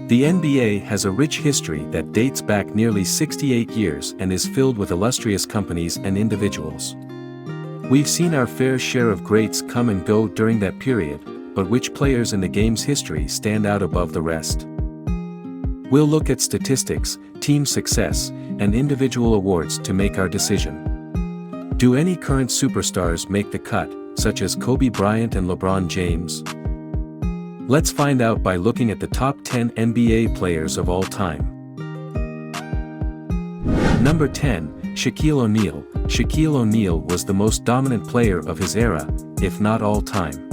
The NBA has a rich history that dates back nearly 68 years and is filled with illustrious companies and individuals. We've seen our fair share of greats come and go during that period, but which players in the game's history stand out above the rest? We'll look at statistics, team success, and individual awards to make our decision. Do any current superstars make the cut, such as Kobe Bryant and LeBron James? Let's find out by looking at the top 10 NBA players of all time. Number 10, Shaquille O'Neal. Shaquille O'Neal was the most dominant player of his era, if not all time.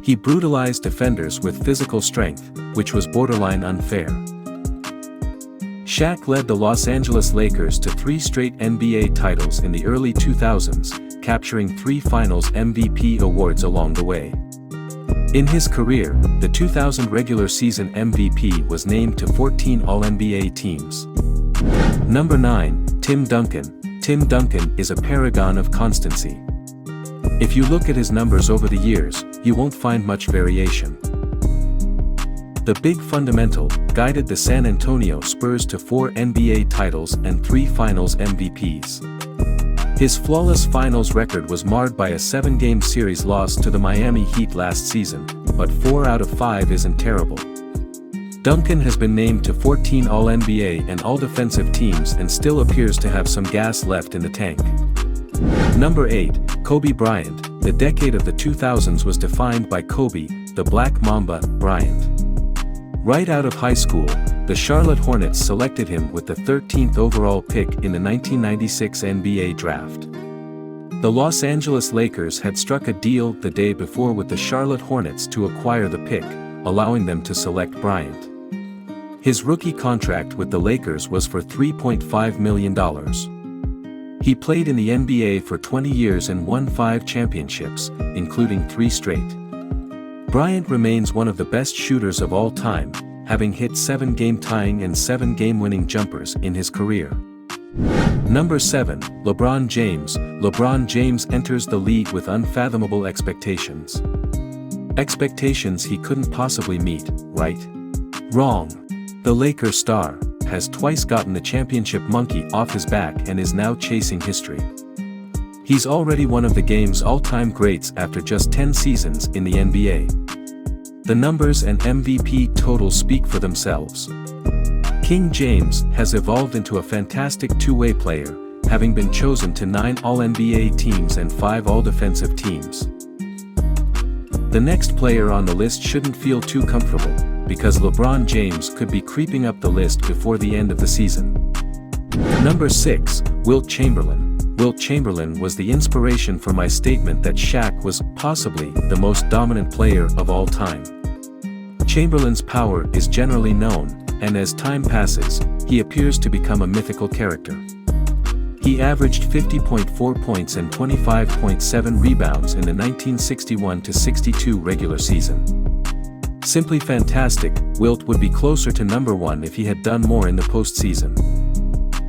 He brutalized defenders with physical strength, which was borderline unfair. Shaq led the Los Angeles Lakers to 3 straight NBA titles in the early 2000s, capturing 3 Finals MVP awards along the way. In his career, the 2000 regular season MVP was named to 14 All-NBA teams. Number 9, Tim Duncan. Tim Duncan is a paragon of constancy. If you look at his numbers over the years, you won't find much variation. The big fundamental guided the San Antonio Spurs to 4 NBA titles and 3 Finals MVPs. His flawless finals record was marred by a 7-game series loss to the Miami Heat last season, but 4 out of 5 isn't terrible. Duncan has been named to 14 All-NBA and All-Defensive teams and still appears to have some gas left in the tank. Number 8, Kobe Bryant. The decade of the 2000s was defined by Kobe, the Black Mamba, Bryant. Right out of high school, the Charlotte Hornets selected him with the 13th overall pick in the 1996 NBA draft. The Los Angeles Lakers had struck a deal the day before with the Charlotte Hornets to acquire the pick, allowing them to select Bryant. His rookie contract with the Lakers was for $3.5 million. He played in the NBA for 20 years and won 5 championships, including 3 straight. Bryant remains one of the best shooters of all time, having hit 7 game-tying and 7 game-winning jumpers in his career. Number 7, LeBron James. LeBron James enters the league with unfathomable expectations. Expectations he couldn't possibly meet, right? Wrong. The Lakers star has twice gotten the championship monkey off his back and is now chasing history. He's already one of the game's all-time greats after just 10 seasons in the NBA. The numbers and MVP totals speak for themselves. King James has evolved into a fantastic two-way player, having been chosen to 9 All-NBA teams and 5 All-Defensive teams. The next player on the list shouldn't feel too comfortable, because LeBron James could be creeping up the list before the end of the season. Number 6, Wilt Chamberlain. Wilt Chamberlain was the inspiration for my statement that Shaq was possibly the most dominant player of all time. Chamberlain's power is generally known, and as time passes, he appears to become a mythical character. He averaged 50.4 points and 25.7 rebounds in the 1961-62 regular season. Simply fantastic. Wilt would be closer to number 1 if he had done more in the postseason.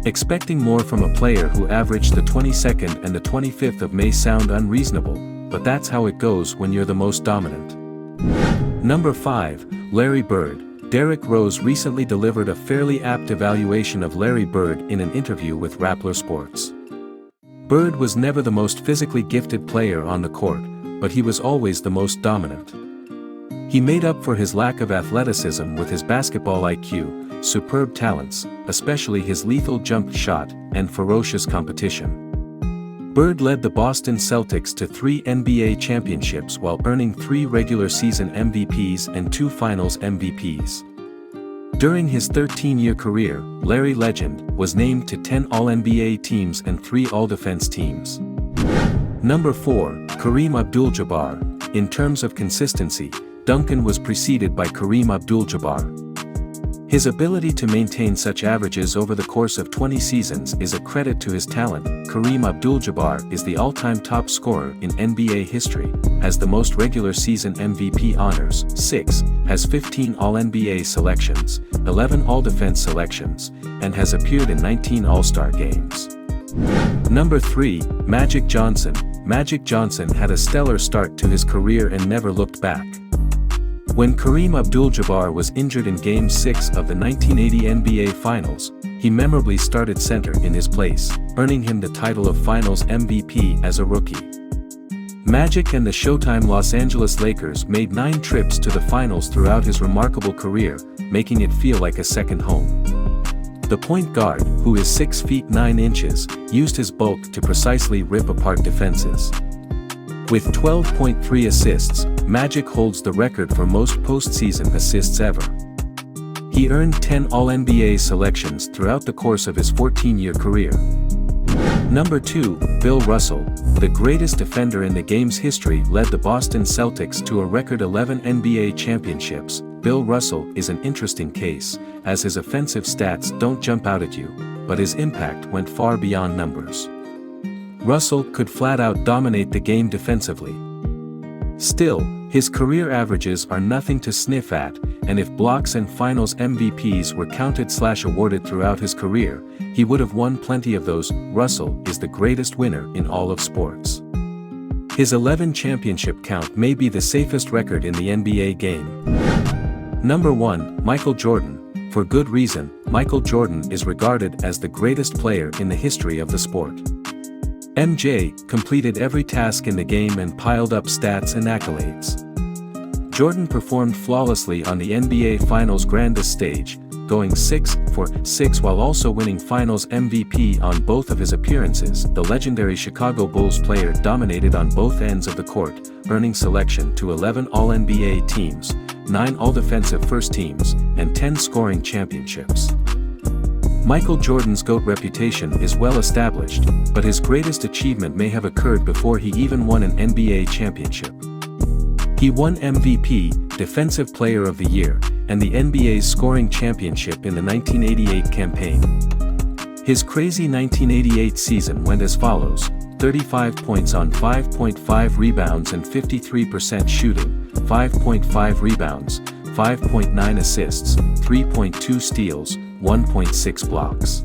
Expecting more from a player who averaged the 22nd and the 25th of May sound unreasonable, but that's how it goes when you're the most dominant. Number 5, Larry Bird. Derrick Rose recently delivered a fairly apt evaluation of Larry Bird in an interview with Rappler Sports. Bird was never the most physically gifted player on the court, but he was always the most dominant. He made up for his lack of athleticism with his basketball IQ, superb talents, especially his lethal jump shot, and ferocious competition. Bird led the Boston Celtics to 3 NBA championships while earning 3 regular season MVPs and 2 Finals MVPs. During his 13-year career, Larry Legend was named to 10 All-NBA teams and 3 All-Defense teams. Number 4, Kareem Abdul-Jabbar. In terms of consistency, Duncan was preceded by Kareem Abdul-Jabbar. His ability to maintain such averages over the course of 20 seasons is a credit to his talent. Kareem Abdul-Jabbar is the all-time top scorer in NBA history, has the most regular season MVP honors, 6, has 15 All-NBA selections, 11 All-Defense selections, and has appeared in 19 All-Star games. Number 3, Magic Johnson. Magic Johnson had a stellar start to his career and never looked back. When Kareem Abdul-Jabbar was injured in Game 6 of the 1980 NBA Finals, he memorably started center in his place, earning him the title of Finals MVP as a rookie. Magic and the Showtime Los Angeles Lakers made 9 trips to the finals throughout his remarkable career, making it feel like a second home. The point guard, who is 6 feet 9 inches, used his bulk to precisely rip apart defenses. With 12.3 assists, Magic holds the record for most postseason assists ever. He earned 10 All-NBA selections throughout the course of his 14-year career. Number 2, Bill Russell, the greatest defender in the game's history, led the Boston Celtics to a record 11 NBA championships. Bill Russell is an interesting case, as his offensive stats don't jump out at you, but his impact went far beyond numbers. Russell could flat-out dominate the game defensively. Still, his career averages are nothing to sniff at, and if blocks and Finals MVPs were counted/awarded throughout his career, he would have won plenty of those. Russell is the greatest winner in all of sports. His 11 championship count may be the safest record in the NBA game. Number 1, Michael Jordan. For good reason, Michael Jordan is regarded as the greatest player in the history of the sport. MJ completed every task in the game and piled up stats and accolades. Jordan performed flawlessly on the NBA Finals' grandest stage, going 6 for 6 while also winning Finals MVP on both of his appearances. The legendary Chicago Bulls player dominated on both ends of the court, earning selection to 11 All-NBA teams, 9 All-Defensive First Teams, and 10 scoring championships. Michael Jordan's GOAT reputation is well established, but his greatest achievement may have occurred before he even won an NBA championship. He won MVP, Defensive Player of the Year, and the NBA's scoring championship in the 1988 campaign. His crazy 1988 season went as follows: 35 points on 5.5 rebounds and 53% shooting, 5.5 rebounds, 5.9 assists, 3.2 steals, 1.6 blocks.